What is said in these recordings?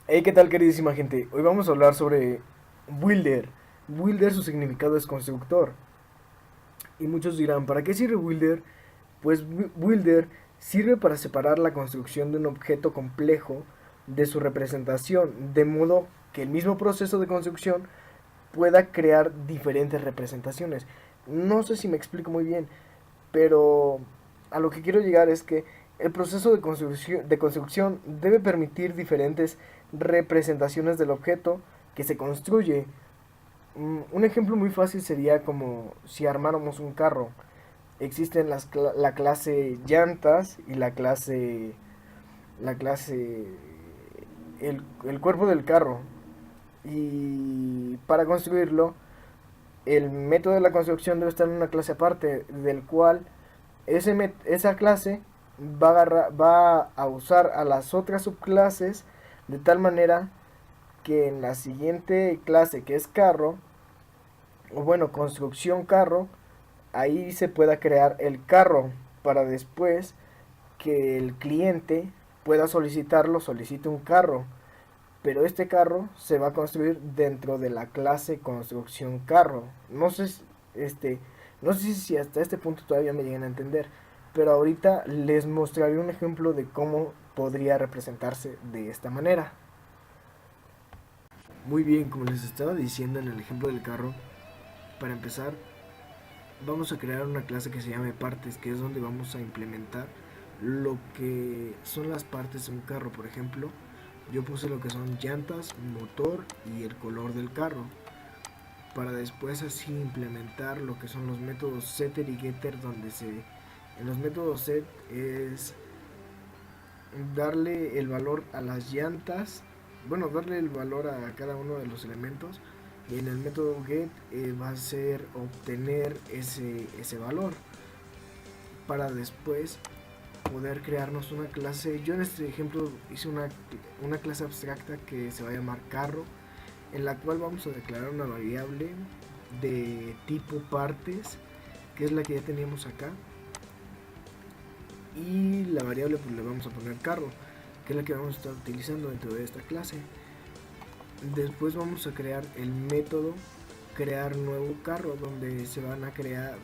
Hey, ¿qué tal, queridísima gente? Hoy vamos a hablar sobre Builder. Builder, su significado es constructor. Y muchos dirán, ¿para qué sirve Builder? Pues Builder sirve para separar la construcción de un objeto complejo de su representación, de modo que el mismo proceso de construcción pueda crear diferentes representaciones. No sé si me explico muy bien, pero a lo que quiero llegar es que el proceso de construcción debe permitir diferentes representaciones del objeto que se construye. Un ejemplo muy fácil sería como si armáramos un carro. Existen la clase llantas y la clase, el cuerpo del carro. Y para construirlo, el método de la construcción debe estar en una clase aparte, del cual esa clase va a usar a las otras subclases de tal manera que en la siguiente clase, que es carro, o bueno, construcción carro, ahí se pueda crear el carro para después que el cliente pueda solicitarlo, solicite un carro. Pero este carro se va a construir dentro de la clase construcción carro. Este, no sé si hasta este punto todavía me llegan a entender, pero ahorita les mostraré un ejemplo de cómo podría representarse de esta manera. Muy bien, como les estaba diciendo en el ejemplo del carro, para empezar vamos a crear una clase que se llame partes, que es donde vamos a implementar lo que son las partes de un carro. Por ejemplo, yo puse lo que son llantas, motor y el color del carro, para después así implementar lo que son los métodos setter y getter, donde en los métodos set es darle el valor a las llantas, bueno, darle el valor a cada uno de los elementos, y en el método get va a ser obtener ese valor para después poder crearnos una clase. Yo en este ejemplo hice una clase abstracta que se va a llamar carro, en la cual vamos a declarar una variable de tipo partes, que es la que ya teníamos acá, y la variable pues le vamos a poner carro, que es la que vamos a estar utilizando dentro de esta clase. Después vamos a crear el método crear nuevo carro, donde se va a crear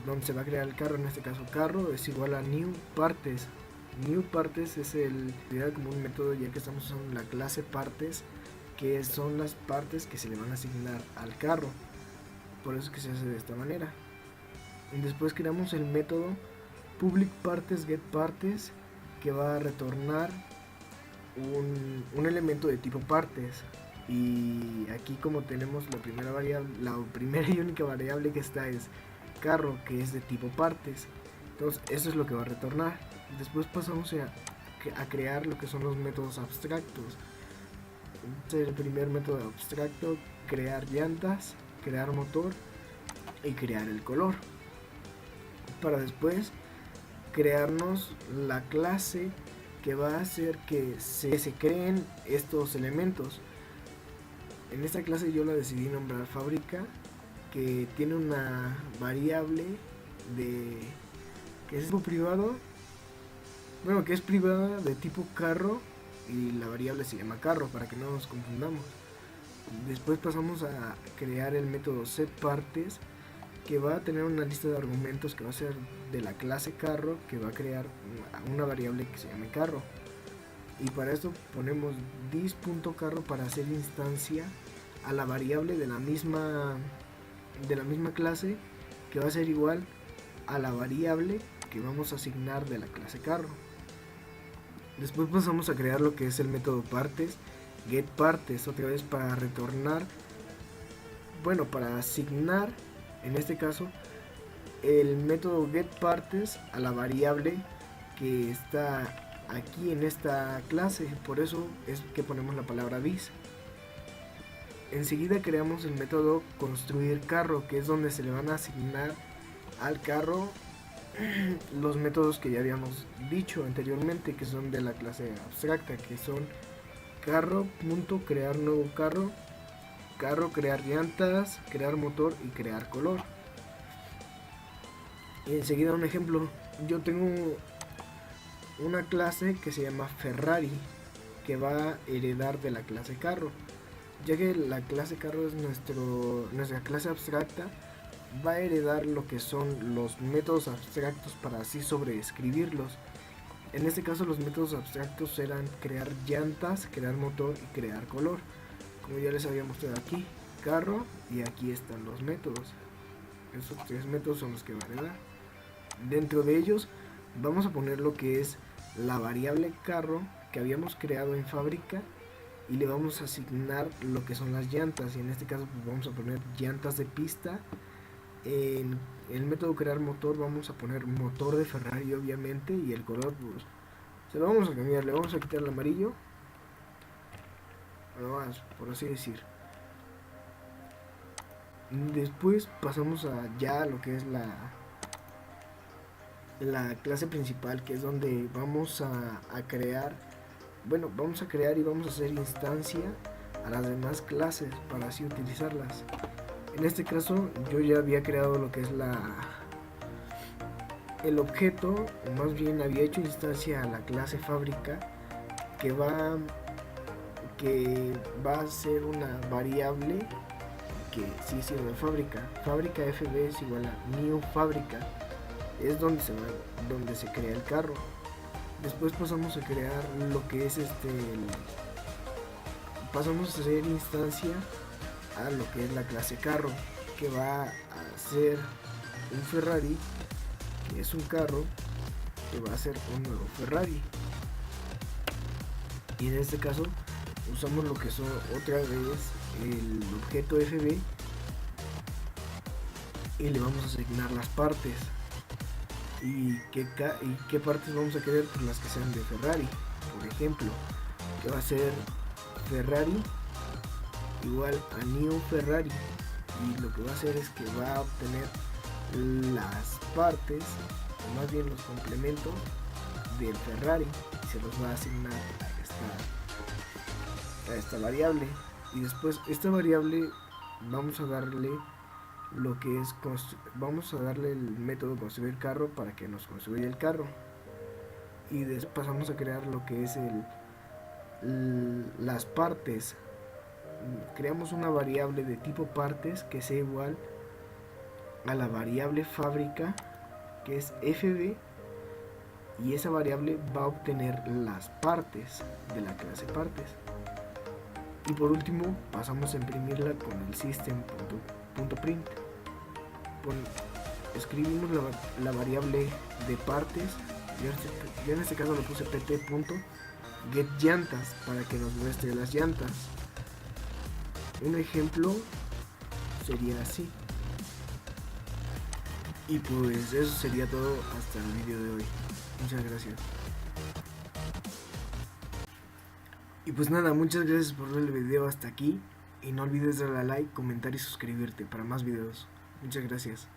el carro. En este caso carro es igual a new partes. New partes es como un método, ya que estamos usando la clase partes, que son las partes que se le van a asignar al carro. Por eso es que se hace de esta manera. Después creamos el método public partes get partes, que va a retornar un elemento de tipo partes. Y aquí, como tenemos la primera y única variable que está es carro, que es de tipo partes, entonces eso es lo que va a retornar. Después pasamos a crear lo que son los métodos abstractos. El primer método abstracto: crear llantas, crear motor y crear el color, para después crearnos la clase que va a hacer que se creen estos elementos. En esta clase yo la decidí nombrar fábrica, que tiene una variable de que es tipo privado, bueno, que es privada de tipo carro, y la variable se llama carro para que no nos confundamos. Después pasamos a crear el método setPartes, que va a tener una lista de argumentos que va a ser de la clase carro, que va a crear una variable que se llame carro. Y para esto ponemos dis.carro para hacer instancia a la variable de la misma clase, que va a ser igual a la variable que vamos a asignar de la clase carro. Después pasamos a crear lo que es el método partes, get partes, otra vez para retornar, bueno, para asignar, en este caso, el método get partes a la variable que está aquí en esta clase. Por eso es que ponemos la palabra dis. Enseguida creamos el método construir carro, que es donde se le van a asignar al carro los métodos que ya habíamos dicho anteriormente, que son de la clase abstracta, que son carro, punto, crear nuevo carro, carro, crear llantas, crear motor y crear color. Y enseguida un ejemplo: yo tengo una clase que se llama Ferrari. que va a heredar de la clase carro, ya que la clase carro es nuestra clase abstracta. Va a heredar lo que son los métodos abstractos para así sobreescribirlos. En este caso los métodos abstractos serán crear llantas, crear motor y crear color, como ya les había mostrado aquí, carro, y aquí están los métodos. Esos tres métodos son los que va a heredar. Dentro de ellos vamos a poner lo que es la variable carro que habíamos creado en fábrica, y le vamos a asignar lo que son las llantas, y en este caso pues vamos a poner llantas de pista. En el método crear motor vamos a poner motor de Ferrari obviamente, y el color pues se lo vamos a cambiar, le vamos a quitar el amarillo, más por así decir. Después pasamos a ya lo que es la clase principal, que es donde vamos a crear, bueno, vamos a crear y vamos a hacer instancia a las demás clases para así utilizarlas. En este caso yo ya había creado lo que es el objeto, o más bien había hecho instancia a la clase fábrica, que va a ser una variable que sí sirve de fábrica. Fábrica FB es igual a new fábrica, es donde se crea el carro. Después pasamos a crear lo que es pasamos a hacer instancia a lo que es la clase carro, que va a ser un Ferrari, que es un carro que va a ser un nuevo Ferrari. Y en este caso usamos lo que son otra vez el objeto FB, y le vamos a asignar las partes. ¿Y qué partes vamos a querer? Pues las que sean de Ferrari, por ejemplo, que va a ser Ferrari igual a new Ferrari, y lo que va a hacer es que va a obtener las partes, o más bien los complementos del Ferrari, y se los va a asignar a esta variable. Y después esta variable vamos a darle lo que es vamos a darle el método construir carro para que nos construya el carro, y después pasamos a crear lo que es las partes. Creamos una variable de tipo partes que sea igual a la variable fábrica, que es FB, y esa variable va a obtener las partes de la clase partes. Y por último pasamos a imprimirla con el system.print. Escribimos la variable de partes. Yo en este caso le puse pt.getLlantas para que nos muestre las llantas. Un ejemplo sería así. Y pues eso sería todo hasta el vídeo de hoy. Muchas gracias. Y pues nada, muchas gracias por ver el video hasta aquí. Y no olvides darle a like, comentar y suscribirte para más videos. Muchas gracias.